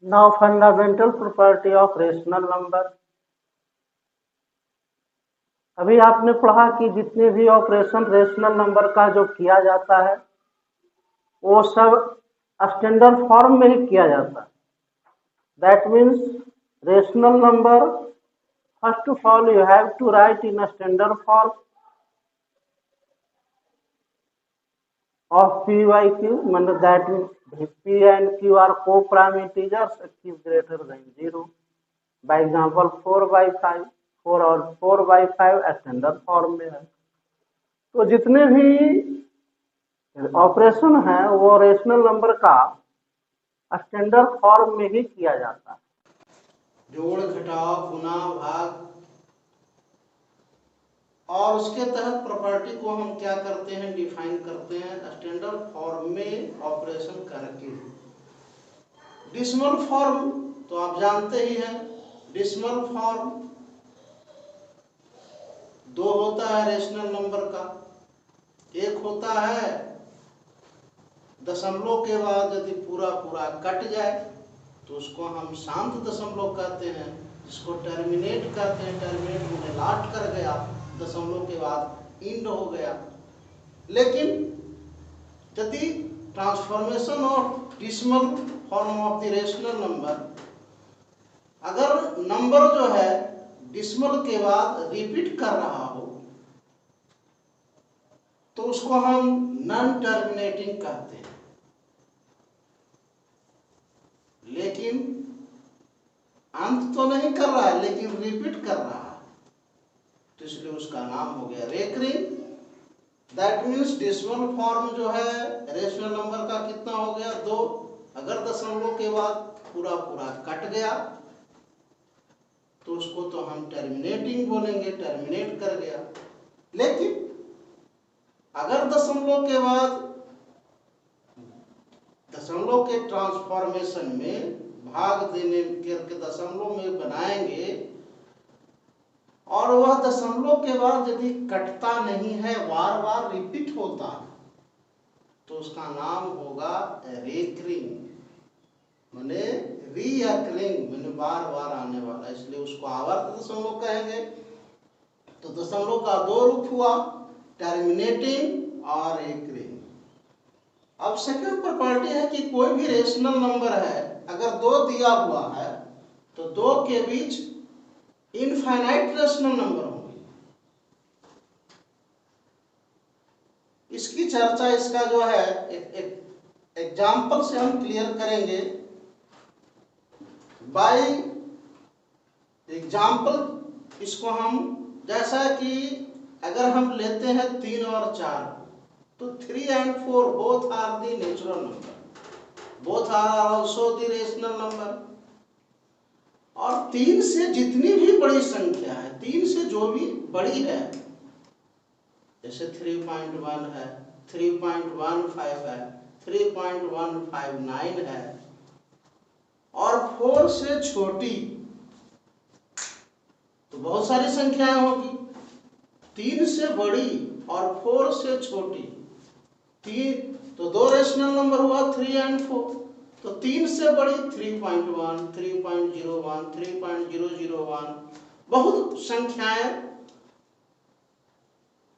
Now fundamental property of rational number। अभी आपने पढ़ा कि जितने भी ऑपरेशन रेशनल नंबर का जो किया जाता है वो सब स्टैंडर्ड फॉर्म में ही किया जाता है। That means rational number first of all you have to write in standard form of p by q, मतलब that means p and q are co-prime integers, q greater than 0। by example 4 by 5, 4 और 4 by 5 standard form में है। तो जितने भी operation है वो rational number का स्टैंडर्ड फॉर्म में ही किया जाता है। जोड़ घटाव गुना भाग, और उसके तहत प्रॉपर्टी को हम क्या करते हैं, डिफाइन करते हैं स्टैंडर्ड फॉर्म में ऑपरेशन करके। डिसिमल फॉर्म तो आप जानते ही हैं, डिसिमल फॉर्म 2 होता है रेशनल नंबर का। एक होता है दशमलव के बाद यदि पूरा पूरा कट जाए तो उसको हम शांत दशमलव कहते हैं, जिसको टर्मिनेट कहते हैं। टर्मिनेट मैंने लाट कर गया, दशमलव के बाद इंड हो गया। लेकिन यदि transformation of decimal form of the rational number, अगर नंबर जो है डिसिमल के बाद रिपीट कर रहा हो तो उसको हम नॉन टर्मिनेटिंग कहते हैं। लेकिन अंत तो नहीं कर रहा है, लेकिन रिपीट कर रहा है, तो इसलिए उसका नाम हो गया recurring. That means decimal form जो है रेशनल नंबर का कितना हो गया, 2। अगर दशमलव के बाद पूरा पूरा कट गया तो उसको तो हम टर्मिनेटिंग बोलेंगे, टर्मिनेट कर गया। लेकिन अगर दशमलव के बाद दशमलव के ट्रांसफॉर्मेशन में भाग देने करके दशमलव में बनाएंगे और वह दशमलव के बाद यदि कटता नहीं है, बार बार रिपीट होता है, तो उसका नाम होगा रेकरिंग, माने रीअकरिंग, माने बार बार आने वाला, इसलिए उसको आवर्त दशमलव कहेंगे। तो दशमलव का 2 रूप हुआ, टर्मिनेटिंग और रेकरिंग। अब सेकंड प्रॉपर्टी है कि कोई भी रेशनल नंबर है, अगर 2 दिया हुआ है तो 2 के बीच इनफाइनाइट रेशनल नंबर होंगे। इसकी चर्चा, इसका जो है एक एग्जाम्पल से हम क्लियर करेंगे। बाय एग्जाम्पल इसको हम, जैसा कि अगर हम लेते हैं 3 और 4, तो 3 and 4 both are the natural number, both are also the rational number। और 3 से जितनी भी बड़ी संख्या है, 3 से जो भी बड़ी है, जैसे 3.1 है, 3.15 है, 3.159 है, और 4 से छोटी तो बहुत सारी संख्याएं होगी। 3 से बड़ी और 4 से छोटी, 3 तो 2 रेशनल नंबर हुआ 3 and 4। तो 3 से बड़ी 3.1, 3.01, 3.001, बहुत संख्याएं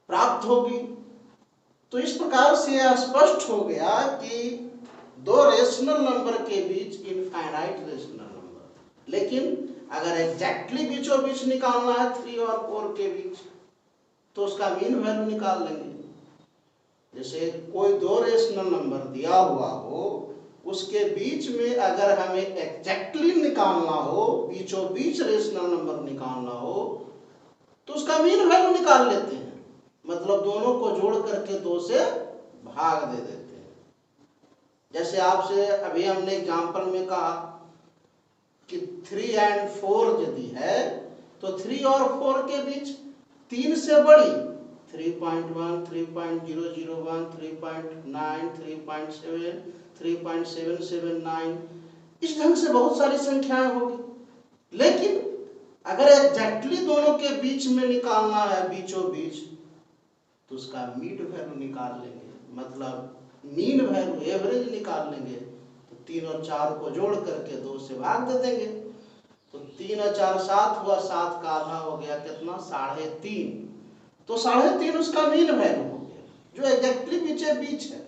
प्राप्त होगी। तो इस प्रकार से यह स्पष्ट हो गया कि 2 रेशनल नंबर के बीच इनफाइनाइट रेशनल नंबर। लेकिन अगर एग्जैक्टली बीचों बीच निकालना है 3 और 4 के बीच, तो उसका मीन वैल्यू निकाल लेंगे। जैसे कोई 2 रेशनल नंबर दिया हुआ हो, उसके बीच में अगर हमें एग्जैक्टली निकालना हो, बीचों बीच रेशनल नंबर निकालना हो, तो उसका मीन वैल्यू निकाल लेते हैं। मतलब दोनों को जोड़ करके 2 से भाग दे देते हैं। जैसे आपसे अभी हमने एग्जाम्पल में कहा कि 3 and 4 यदि है तो 3 और 4 के बीच 3 से बड़ी 3.1, 3.001, 3.9, 3.7, 3.779, इस ढंग से बहुत सारी संख्याएं होगी। लेकिन अगर एग्जैक्टली दोनों के बीच में निकालना है, बीचों बीच, तो उसका मीन वैल्यू निकाल लेंगे, मतलब मीन वैल्यू, एवरेज निकाल लेंगे। तो 3 और 4 को जोड़ करके 2 से भाग दे देंगे। तो 3 और 4 7 हुआ, 7 का आधा हो गया कितना 3.5। तो 3.5 उसका मीन वैल्यू हो गया जो एग्जैक्टली बीचे बीच है।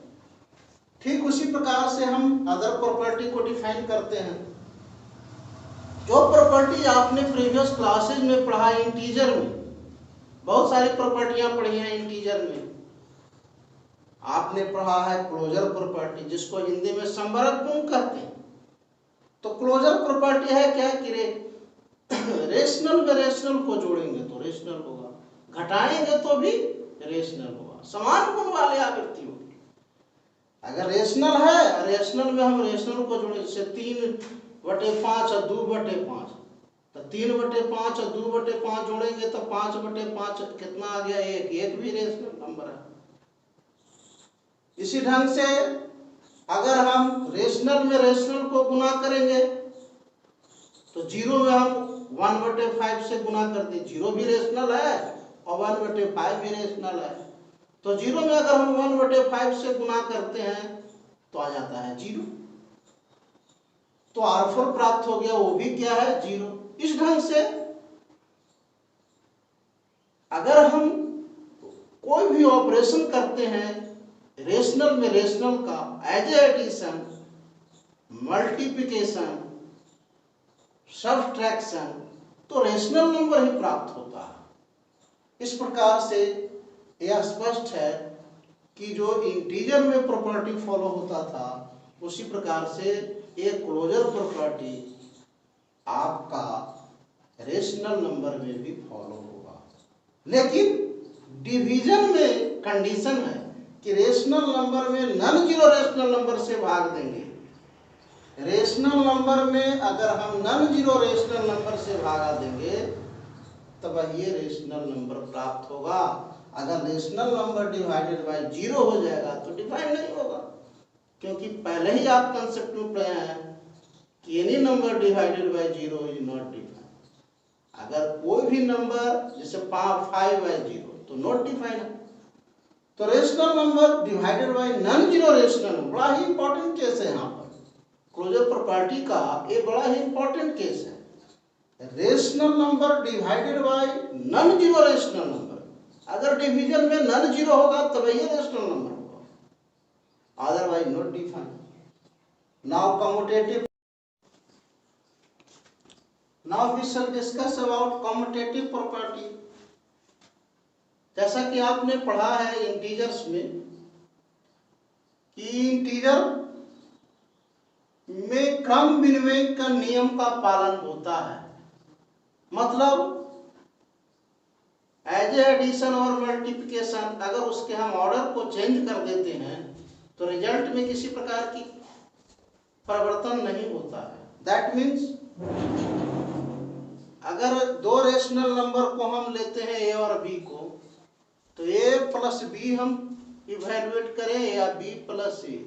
ठीक उसी प्रकार से हम अदर प्रॉपर्टी को डिफाइन करते हैं। जो प्रॉपर्टी आपने प्रीवियस क्लासेज में पढ़ा इंटीजर में, बहुत सारी प्रॉपर्टियां पढ़ी हैं इंटीजर में। आपने पढ़ा है क्लोजर प्रॉपर्टी जिसको हिंदी में संवरक गुण कहते हैं। तो क्लोजर प्रॉपर्टी है क्या कि रेशनल में रेशनल को जोड़ेंगे तो रेशनल होगा, घटाएंगे तो भी रेशनल होगा, समान गुण वाले आवृत्ति होगी। अगर रेशनल है, रेशनल में हम रेशनल को जोड़े, जैसे 3/5 और 2/5, तो 3/5 और 2/5 जोड़ेंगे तो 5/5 कितना आ गया 1, 1 भी रेशनल नंबर है। इसी ढंग से अगर हम रेशनल में रेशनल को गुना करेंगे तो 0 में हम 1/5 से गुना कर दें, 0 भी रेशनल है और 1/5 भी रेशनल है। तो 0 में अगर हम 1/5 से गुना करते हैं तो आ जाता है 0। तो R4 प्राप्त हो गया, वो भी क्या है 0। इस ढंग से अगर हम कोई भी ऑपरेशन करते हैं रेशनल में रेशनल का एज एडिशन, मल्टीप्लिकेशन, सब्ट्रैक्शन, तो रेशनल नंबर ही प्राप्त होता है। इस प्रकार से यह स्पष्ट है कि जो इंटीजर में प्रॉपर्टी फॉलो होता था उसी प्रकार से एक क्लोजर प्रॉपर्टी आपका रेशनल नंबर में भी फॉलो होगा। लेकिन डिवीजन में कंडीशन है कि रेशनल नंबर में नॉन जीरो रेशनल नंबर से भाग देंगे। रेशनल नंबर में अगर हम नॉन जीरो रेशनल नंबर से भागा देंगे तब ये रेशनल नंबर प्राप्त होगा। अगर रेशनल नंबर डिवाइडेड बाय 0 हो जाएगा तो डिफाइन नहीं होगा, क्योंकि पहले ही आप कंसेप्ट में पढ़े हैं कि any number divided bye 0 is not define. अगर कोई भी नंबर जैसे 5/0 तो नॉट डिफाइन है। तो rational number divided by non zero rational बड़ा ही इंपॉर्टेंट केस है। यहाँ पर क्लोजर प्रॉपर्टी का एक बड़ा ही इंपॉर्टेंट केस है। Rational number divided by non zero rational number, अगर डिवीजन में नॉन जीरो होगा तब ये रेशनल नंबर होगा, otherwise not define. Now commutative, now we shall discuss about commutative property. जैसा कि आपने पढ़ा है इंटीजर्स में कि इंटीजर में क्रम विनिमय का नियम का पालन होता है। मतलब एज एडिशन और मल्टीप्लिकेशन अगर उसके हम ऑर्डर को चेंज कर देते हैं तो रिजल्ट में किसी प्रकार की परिवर्तन नहीं होता है। दैट मीन्स अगर दो रेशनल नंबर को हम लेते हैं ए और बी को, तो ए प्लस बी हम इवैल्यूएट करें या बी प्लस ए,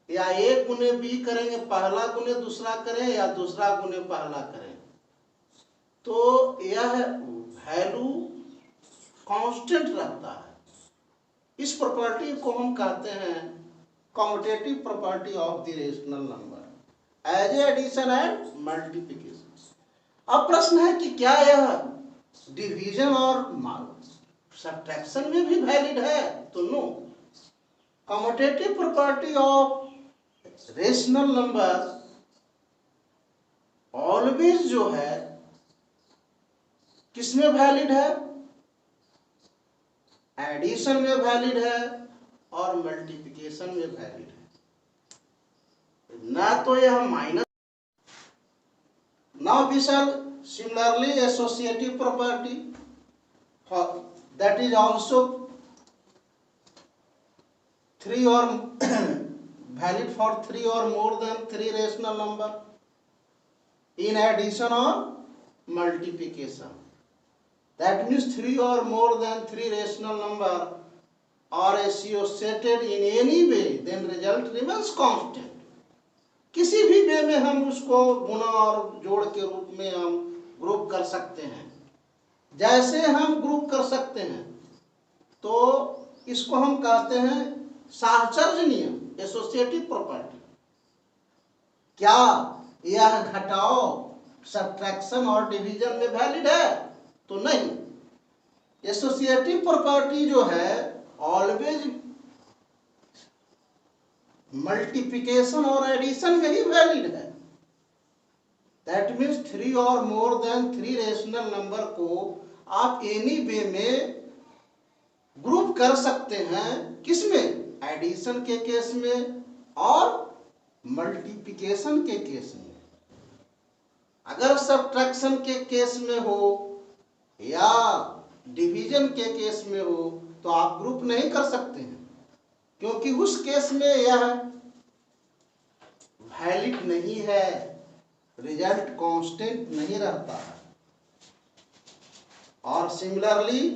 या ए गुने बी करेंगे, पहला गुने दूसरा करें या दूसरा गुने पहला करें, तो यह वैल्यू कांस्टेंट रहता है। इस प्रॉपर्टी को हम कहते हैं commutative property of the rational number as addition and multiplication. अब प्रश्न है कि क्या यह डिवीजन और सब्ट्रैक्शन में भी वैलिड है? तो no. Commutative property of rational number always जो है किसमें वैलिड है? एडिशन में वैलिड है और मल्टीप्लिकेशन में वैलिड है, ना तो यह minus. Now we shall similarly associative property that is also 3 or valid for 3 or more than 3 rational number in addition or multiplication. That means 3 or more than 3 rational number are associated in any way, then result remains constant. किसी भी वे में हम उसको गुना और जोड़ के रूप में हम ग्रुप कर सकते हैं। जैसे हम ग्रुप कर सकते हैं तो इसको हम कहते हैं साहचर्य नियम। Associative property. क्या यह घटाव सब्ट्रैक्शन और डिवीजन में वैलिड है? तो नहीं। एसोसिएटिव प्रॉपर्टी जो है ऑलवेज मल्टीप्लिकेशन और एडिशन में ही वैलिड है। दैट मीन्स 3 और मोर देन 3 रेशनल नंबर को आप एनी वे में ग्रुप कर सकते हैं। किसमें? एडिशन के केस में और मल्टीप्लिकेशन के केस में। अगर सब्ट्रैक्शन के केस में हो या डिवीजन के केस में हो तो आप ग्रुप नहीं कर सकते हैं, क्योंकि उस केस में यह वैलिड नहीं है, रिजल्ट कांस्टेंट नहीं रहता है। और सिमिलरली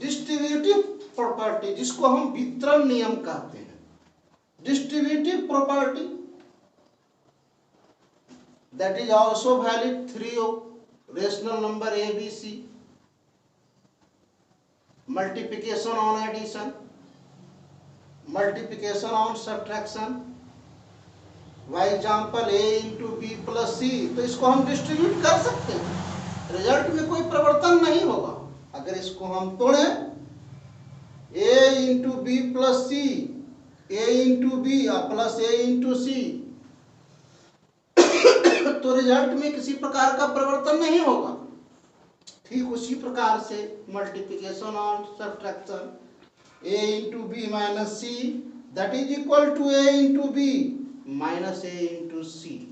डिस्ट्रीब्यूटिव प्रॉपर्टी, जिसको हम वितरण नियम कहते हैं, distributive property that is also valid 3 rational number A B C, multiplication on addition, multiplication on subtraction, by example A into B plus C, तो इसको हम डिस्ट्रीब्यूट कर सकते हैं, रिजल्ट में कोई परिवर्तन नहीं होगा। अगर इसको हम तोड़ें ए इंटू बी प्लस सी, ए इंटू बी प्लस ए इंटू सी, तो रिजल्ट में किसी प्रकार का परिवर्तन नहीं होगा। ठीक उसी प्रकार से multiplication on subtraction A into B minus C that is equal to A into B minus A into C.